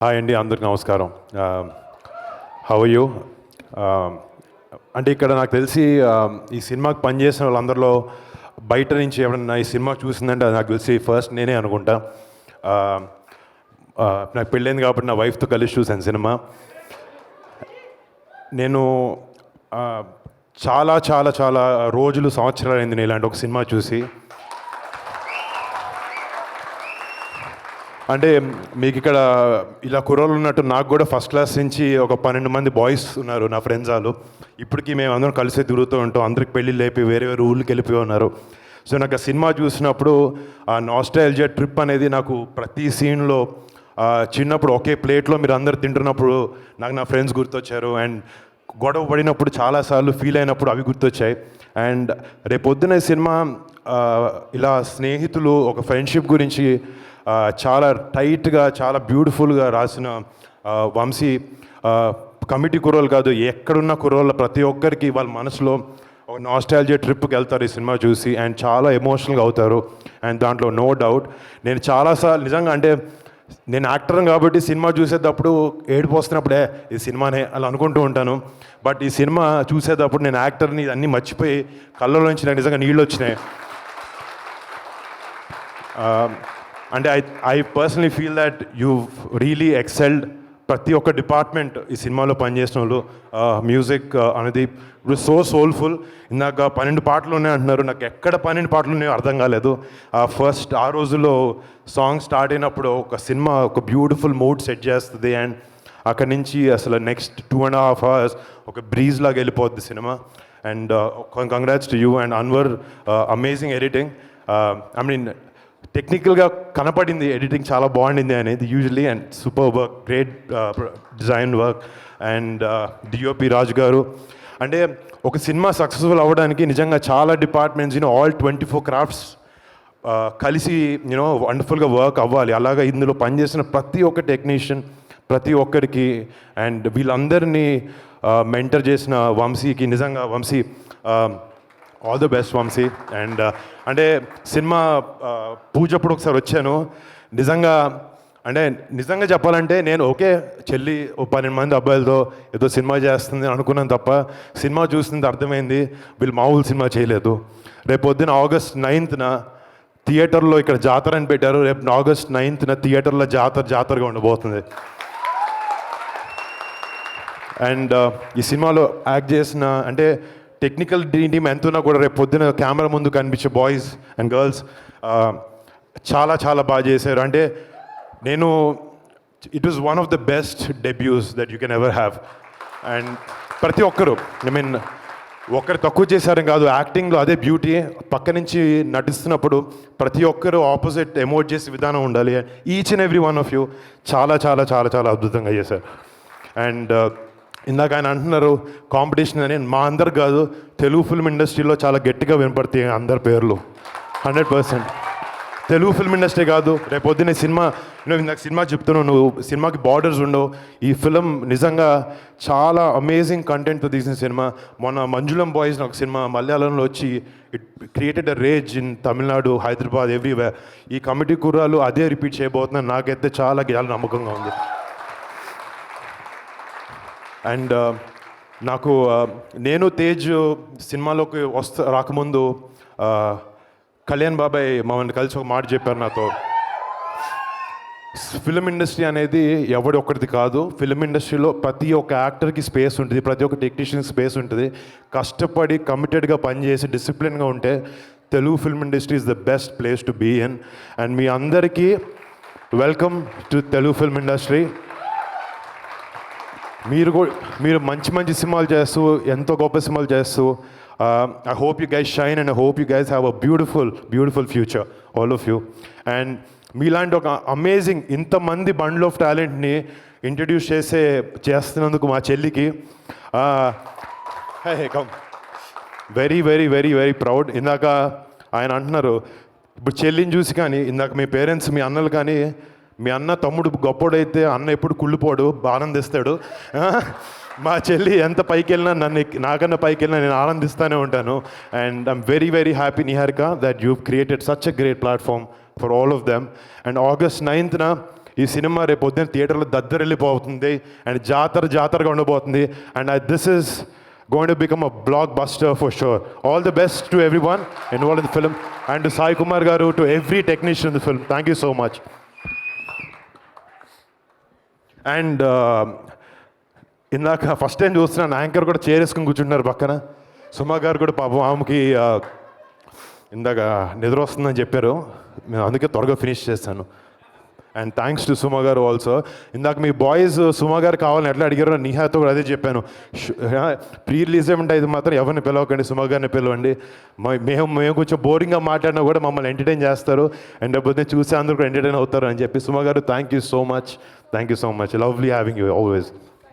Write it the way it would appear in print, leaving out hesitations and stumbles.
Hi అండి, అందరికి నమస్కారం. How are you? అంటే ఇక్కడ నాకు తెలిసి ఈ సినిమాకి పనిచేసిన వాళ్ళందరిలో బయట నుంచి ఎవరన్నా ఈ సినిమా చూసిందంటే అది నాకు తెలిసి ఫస్ట్ నేనే అనుకుంటా. నాకు పెళ్ళైంది కాబట్టి నా వైఫ్తో కలిసి చూశాను సినిమా. నేను చాలా చాలా చాలా రోజులు, సంవత్సరాలు అయింది నేను ఇలాంటి ఒక సినిమా చూసి. అంటే మీకు ఇక్కడ ఇలా కుర్రోళ్ళు ఉన్నట్టు నాకు కూడా ఫస్ట్ క్లాస్ నుంచి ఒక 12 మంది బాయ్స్ ఉన్నారు నా ఫ్రెండ్స్ వాళ్ళు. ఇప్పటికీ మేము అందరం కలిసి తిరుగుతూ ఉంటాం. అందరికి పెళ్ళి లేపి వేరే వేరే ఊళ్ళకి వెళ్ళిపోయి ఉన్నారు. సో నాకు ఆ సినిమా చూసినప్పుడు ఆ నాస్టాల్జియా ట్రిప్ అనేది నాకు ప్రతి సీన్లో చిన్నప్పుడు ఒకే ప్లేట్లో మీరు అందరు తింటున్నప్పుడు నాకు నా ఫ్రెండ్స్ గుర్తొచ్చారు. అండ్ గొడవ పడినప్పుడు చాలాసార్లు ఫీల్ అయినప్పుడు అవి గుర్తొచ్చాయి. అండ్ రేపొద్దున సినిమా ఇలా స్నేహితులు ఒక ఫ్రెండ్షిప్ గురించి చాలా టైట్గా, చాలా బ్యూటిఫుల్గా రాసిన వంశీ కమిటీ కుర్రోళ్ళు కాదు, ఎక్కడున్న కుర్రోళ్ళ ప్రతి ఒక్కరికి వాళ్ళ మనసులో ఒక నాస్టాల్జియా ట్రిప్కి వెళ్తారు ఈ సినిమా చూసి. అండ్ చాలా ఎమోషనల్గా అవుతారు. అండ్ దాంట్లో నో డౌట్ నేను చాలాసార్లు నిజంగా, అంటే నేను యాక్టర్ని కాబట్టి సినిమా చూసేటప్పుడు ఏడుపు వస్తున్నప్పుడే ఈ సినిమానే అలా అనుకుంటూ ఉంటాను. బట్ ఈ సినిమా చూసేటప్పుడు నేను యాక్టర్ని అన్నీ మర్చిపోయి కళ్ళలోంచి నాకు నిజంగా నీళ్ళు వచ్చినాయి. అంటే I personally feel that you really excelled. ప్రతి ఒక్క డిపార్ట్మెంట్ ఈ సినిమాలో పనిచేసిన వాళ్ళు. మ్యూజిక్ అనేది ఇప్పుడు సో సోల్ఫుల్. ఇందాక 12 పాటలు ఉన్నాయి అంటున్నారు. నాకు ఎక్కడ 12 పాటలు ఉన్నాయో అర్థం కాలేదు. ఫస్ట్ ఆ రోజుల్లో సాంగ్ స్టార్ట్ అయినప్పుడు ఒక సినిమా ఒక బ్యూటిఫుల్ మూడ్ సెట్ చేస్తుంది. అండ్ అక్కడి నుంచి అసలు నెక్స్ట్ 2.5 hours ఒక బ్రీజ్ లాగా వెళ్ళిపోద్ది సినిమా. And congrats to you and Anwar. Amazing editing. I mean టెక్నికల్గా కనపడింది ఎడిటింగ్ చాలా బాగుండింది అనేది usually. And super work, great design work. And DOP Raju garu. అంటే ఒక సినిమా సక్సెస్ఫుల్ అవ్వడానికి నిజంగా చాలా డిపార్ట్మెంట్స్, ఆల్ 24 క్రాఫ్ట్స్ కలిసి వండర్ఫుల్గా వర్క్ అవ్వాలి. అలాగా ఇందులో పనిచేసిన ప్రతి ఒక్క టెక్నీషియన్, ప్రతి ఒక్కరికి, అండ్ వీళ్ళందరినీ మెంటర్ చేసిన వంశీకి నిజంగా Vamsi all the best Vamsi. And అంటే సినిమా పూజప్పుడు ఒకసారి వచ్చాను. నిజంగా చెప్పాలంటే నేను ఓకే చెల్లి 12 మంది అబ్బాయిలతో ఏదో సినిమా చేస్తుంది అనుకున్నాను తప్ప సినిమా చూస్తుంది అర్థమైంది వీళ్ళు మామూలు సినిమా చేయలేదు. రేపు పొద్దున August 9th థియేటర్లో ఇక్కడ జాతర అని పెట్టారు. రేపు August 9th థియేటర్లో జాతరగా ఉండబోతుంది. అండ్ ఈ సినిమాలో యాక్ట్ చేసిన అంటే టెక్నికల్ టీమ్ ఎంతున్నా కూడా రేపు పొద్దున కెమెరా ముందు కనిపించే బాయ్స్ అండ్ గర్ల్స్ చాలా చాలా బాగా చేశారు. అంటే it was one of the best డెబ్యూస్ that you can ever have. And ప్రతి ఒక్కరు, ఐ మీన్ ఒకరు తక్కువ చేశారని కాదు, యాక్టింగ్లో అదే బ్యూటీ. పక్క నుంచి నటిస్తున్నప్పుడు ప్రతి ఒక్కరు ఆపోజిట్ ఎమోట్ చేసే విధానం ఉండాలి. Each and every one of you చాలా చాలా చాలా చాలా అద్భుతంగా చేశారు. అండ్ ఇందాక ఆయన అంటున్నారు కాంపిటీషన్ అని. మా అందరు కాదు, తెలుగు ఫిల్మ్ ఇండస్ట్రీలో చాలా గట్టిగా వినపడతాయి అందరి పేర్లు. 100% తెలుగు ఫిల్మ్ ఇండస్ట్రీ కాదు, రేపు పొద్దున్నే సినిమా ఇందాక సినిమా చెప్తున్నావు, నువ్వు సినిమాకి బార్డర్స్ ఉండవు. ఈ ఫిలిం నిజంగా చాలా అమేజింగ్ కంటెంట్తో తీసిన సినిమా. మొన్న మంజులం బాయ్స్ ఒక సినిమా మలయాళంలో వచ్చి it created a raise in Tamil Nadu, Hyderabad, everywhere. ఈ కమిటీ కుర్రాలు అదే రిపీట్ చేయబోతున్నారు. నాకైతే చాలా నమ్మకంగా ఉంది. అండ్ నాకు నేను తేజ్ సినిమాలోకి రాకముందు కళ్యాణ్ బాబాయ్ మమ్మల్ని కలిసి ఒక మాట చెప్పారు నాతో. ఫిలిం ఇండస్ట్రీ అనేది ఎవడి ఒక్కడిది కాదు. ఫిలిం ఇండస్ట్రీలో ప్రతి ఒక్క యాక్టర్కి స్పేస్ ఉంటుంది, ప్రతి ఒక్క టెక్నీషియన్కి స్పేస్ ఉంటుంది. కష్టపడి కమిటెడ్గా పనిచేసి డిసిప్లిన్గా ఉంటే Telugu film industry is the best place to be in. And మీ అందరికీ welcome to Telugu film industry. మీరు మంచి సినిమాలు చేస్తూ, ఎంతో గొప్ప సినిమాలు చేస్తూ, I hope you guys shine and I hope you guys have a beautiful future, all of you. And మీలాంటి ఒక అమేజింగ్ ఇంతమంది బండ్ల్ ఆఫ్ టాలెంట్ని ఇంట్రడ్యూస్ చేస్తున్నందుకు మా చెల్లికి very very very very proud. ఇందాక ఆయన అంటున్నారు ఇప్పుడు చెల్లిని చూసి కానీ, ఇందాక మీ పేరెంట్స్, మీ అన్నలు కానీ, మీ అన్న తమ్ముడు గొప్పోడైతే అన్న ఎప్పుడు కుళ్ళిపోడు, ఆనందిస్తాడు. మా చెల్లి ఎంత పైకి వెళ్ళినా నాకన్నా పైకి వెళ్ళినా నేను ఆనందిస్తూనే ఉంటాను. And I'm very very happy Niharika that you created such a great platform for all of them. And August 9th ఈ సినిమా రేపు పొద్దున్న థియేటర్లో దద్దరెళ్ళిపోతుంది అండ్ జాతరగా ఉండబోతుంది and this is going to become a blockbuster for sure. All the best to everyone involved in the film and to Sai Kumar Garu, to every technician in the film. Thank you so much. And ఇందాక first time చూస్తున్నాను anchor కూడా చేరేసుకుని కూర్చుంటున్నారు పక్కన. సుమా గారు కూడా పాపం ఆమెకి ఇందాక నిద్ర వస్తుందని చెప్పారు, మేము అందుకే త్వరగా ఫినిష్ చేస్తాను. అండ్ థ్యాంక్స్ టు సుమా గారు ఆల్సో. ఇందాక మీ బాయ్స్ సుమా గారు కావాలని ఎట్లా అడిగారో నిహాతో కూడా అదే చెప్పాను. ప్రీ రిలీజ్ ఏమంటే ఇది మాత్రం ఎవరిని పిలవకండి, సుమా గారిని పిలవండి. మేము కొంచెం బోరింగ్గా మాట్లాడినా కూడా మమ్మల్ని ఎంటర్టైన్ చేస్తారు అండ్ లేకపోతే చూసే అందరూ కూడా ఎంటర్టైన్ అవుతారు అని చెప్పి. సుమా గారు thank you so much, lovely having you always.